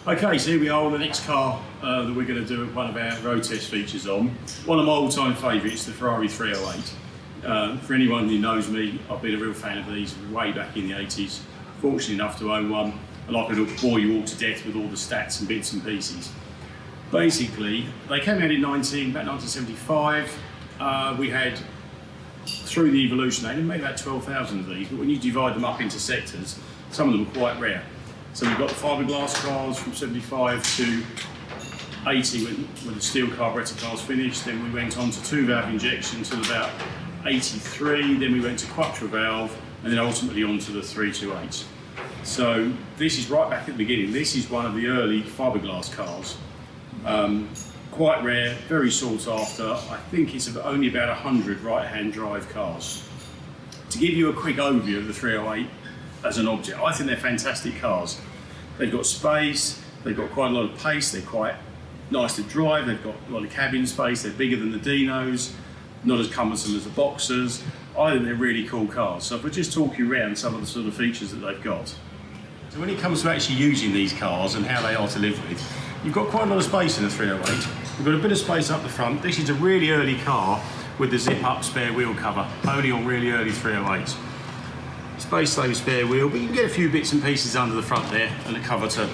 Okay, so here we are on the next car that we're going to do one of our road test features on. One of my all-time favourites, the Ferrari 308. For anyone who knows me, I've been a real fan of these way back in the 80s. Fortunate enough to own one, and I could bore you all to death with all the stats and bits and pieces. Basically, they came out in about 1975. We had, through the evolution, they made about 12,000 of these, but when you divide them up into sectors, some of them are quite rare. So we've got the fiberglass cars from 75 to 80 when the steel carburettor cars finished. Then we went on to 2-valve injection till about 83. Then we went to quattro valve, and then ultimately on to the 328s. So this is right back at the beginning. This is one of the early fiberglass cars. Quite rare, very sought after. I think it's only about 100 right-hand drive cars. To give you a quick overview of the 308 as an object, I think they're fantastic cars. They've got space, they've got quite a lot of pace, they're quite nice to drive, they've got a lot of cabin space, they're bigger than the Dinos, not as cumbersome as the Boxers. I think they're really cool cars. So if I just talk you around some of the sort of features that they've got. So when it comes to actually using these cars and how they are to live with, you've got quite a lot of space in the 308. You've got a bit of space up the front. This is a really early car with the zip-up spare wheel cover, only on really early 308s. Space save spare wheel, but you can get a few bits and pieces under the front there and a cover to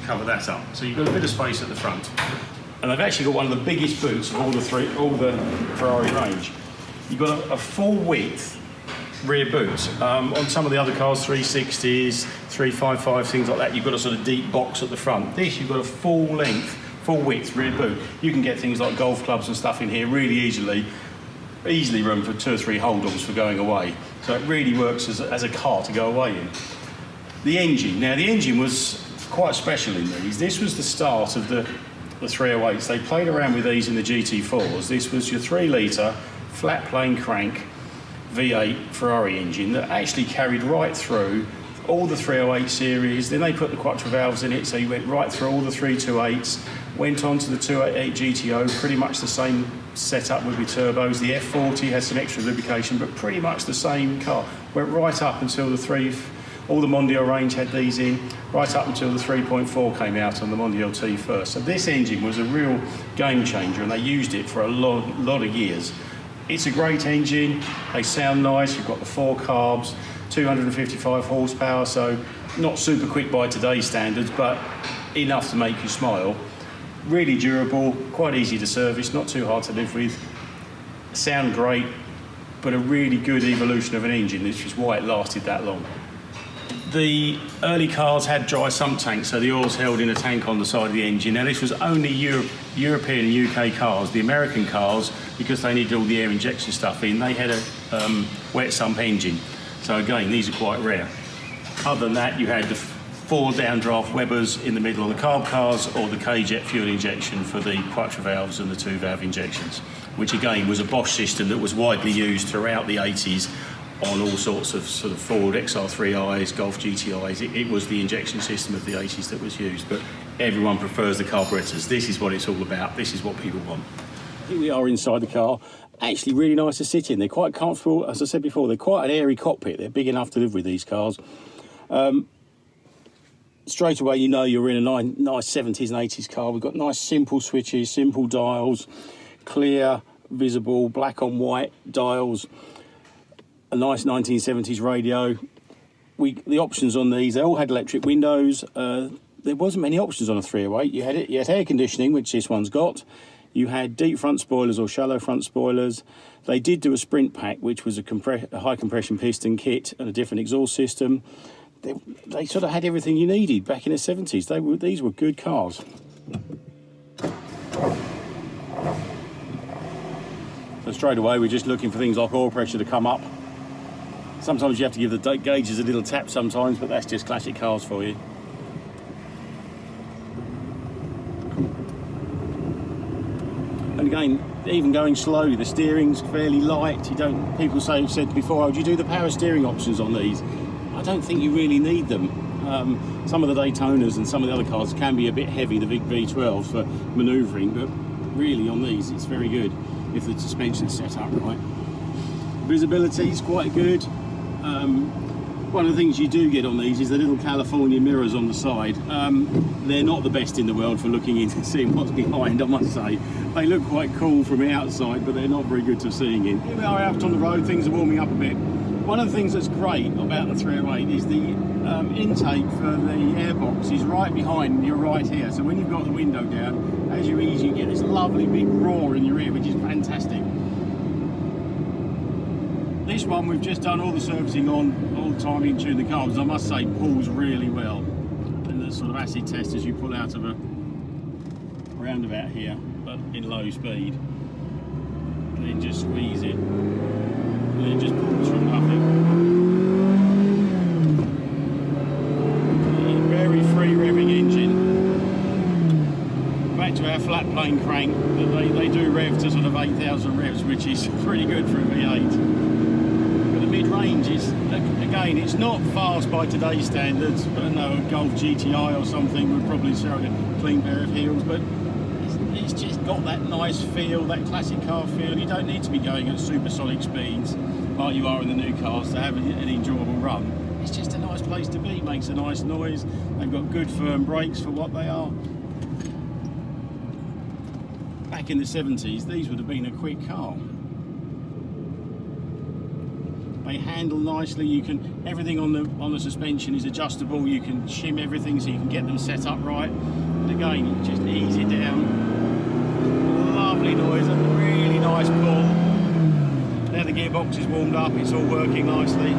cover that up. So you've got a bit of space at the front. And they've actually got one of the biggest boots of all the Ferrari range. You've got a full width rear boot. On some of the other cars, 360s, 355, things like that, you've got a sort of deep box at the front. This, you've got a full length, full width rear boot. You can get things like golf clubs and stuff in here really easily room for 2 or 3 hold-ons for going away. So it really works as a car to go away in. The engine. Now the engine was quite special in these. This was the start of the 308s. They played around with these in the GT4s. This was your 3-litre flat plane crank V8 Ferrari engine that actually carried right through all the 308 series. Then they put the quattro valves in it, so you went right through all the 328s, went on to the 288 GTO, pretty much the same setup with your turbos. The F40 had some extra lubrication, but pretty much the same car. Went right up until all the Mondial range had these in, right up until the 3.4 came out on the Mondial T first. So this engine was a real game changer, and they used it for a lot of years. It's a great engine, they sound nice, you've got the 4 carbs, 255 horsepower, so not super quick by today's standards, but enough to make you smile. Really durable, quite easy to service, not too hard to live with. Sound great, but a really good evolution of an engine, which is why it lasted that long. The early cars had dry sump tanks, so the oil's held in a tank on the side of the engine. Now this was only European and UK cars. The American cars, because they needed all the air injection stuff in, they had a wet sump engine. So again, these are quite rare. Other than that, you had the 4 downdraft Webers in the middle of the carb cars, or the K-Jet fuel injection for the quattro valves and the 2-valve injections, which again was a Bosch system that was widely used throughout the 80s on all sorts of sort of Ford XR3Is, Golf GTIs. It was the injection system of the 80s that was used, but everyone prefers the carburetors. This is what it's all about. This is what people want. Here we are inside the car. Actually really nice to sit in. They're quite comfortable. As I said before, they're quite an airy cockpit. They're big enough to live with, these cars. Straight away, you know you're in a nice 70s and 80s car. We've got nice simple switches, simple dials, clear, visible, black on white dials, a nice 1970s radio. The options on these, they all had electric windows. There wasn't many options on a 308. You had air conditioning, which this one's got. You had deep front spoilers or shallow front spoilers. They did do a sprint pack, which was a high compression piston kit and a different exhaust system. They sort of had everything you needed back in the 70s. These were good cars. So straight away, we're just looking for things like oil pressure to come up. Sometimes you have to give the gauges a little tap sometimes, but that's just classic cars for you. And again, even going slowly, the steering's fairly light. People said before, oh, do you do the power steering options on these? I don't think you really need them. Some of the Daytonas and some of the other cars can be a bit heavy, the big V12s for manoeuvring, but really on these it's very good if the suspension's set up right. Visibility is quite good. One of the things you do get on these is the little California mirrors on the side. They're not the best in the world for looking in and seeing what's behind, I must say. They look quite cool from the outside, but they're not very good to seeing in. Here we are out on the road, things are warming up a bit. One of the things that's great about the 308 is the intake for the airbox is right behind your right here. So when you've got the window down, as you ease, you get this lovely big roar in your ear, which is fantastic. This one we've just done all the servicing on, all the timing, tuned the carbs. I must say, pulls really well. And the sort of acid test as you pull out of a roundabout here, but in low speed, and then just squeeze it, and it just pulls from nothing. Very free revving engine. Back to our flat plane crank, they do rev to sort of 8,000 revs, which is pretty good for a V8. Mid-range is, again, it's not fast by today's standards, but I know a Golf GTI or something would probably show a clean pair of heels, but it's just got that nice feel, that classic car feel. You don't need to be going at supersonic speeds like you are in the new cars to have an enjoyable run. It's just a nice place to be, makes a nice noise. They've got good firm brakes for what they are. Back in the 70s, these would have been a quick car. They handle nicely. You can, everything on the suspension is adjustable. You can shim everything so you can get them set up right. And again, you just ease it down. Lovely noise and a really nice pull. Now the gearbox is warmed up. It's all working nicely.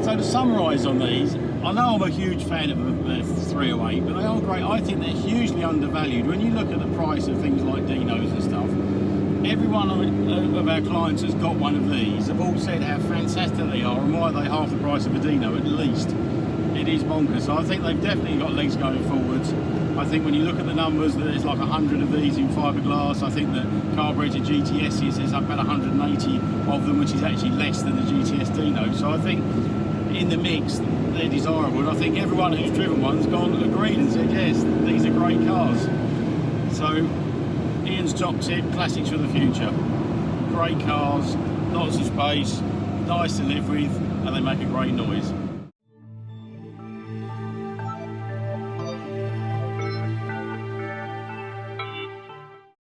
So to summarise on these, I know I'm a huge fan of the 308, but they are great. I think they're hugely undervalued. When you look at the price of things like Dinos and stuff, every one of our clients has got one of these. Have all said how fantastic they are and why they're half the price of a Dino at least. It is bonkers. So I think they've definitely got legs going forwards. I think when you look at the numbers, there's like 100 of these in fiberglass. I think that carbureted GTSs, there's about 180 of them, which is actually less than the GTS Dino. So I think in the mix, they're desirable, and I think everyone who's driven one's gone agreed and said yes, these are great cars. So Ian's top tip: classics for the future. Great cars, lots of space, nice to live with, and they make a great noise.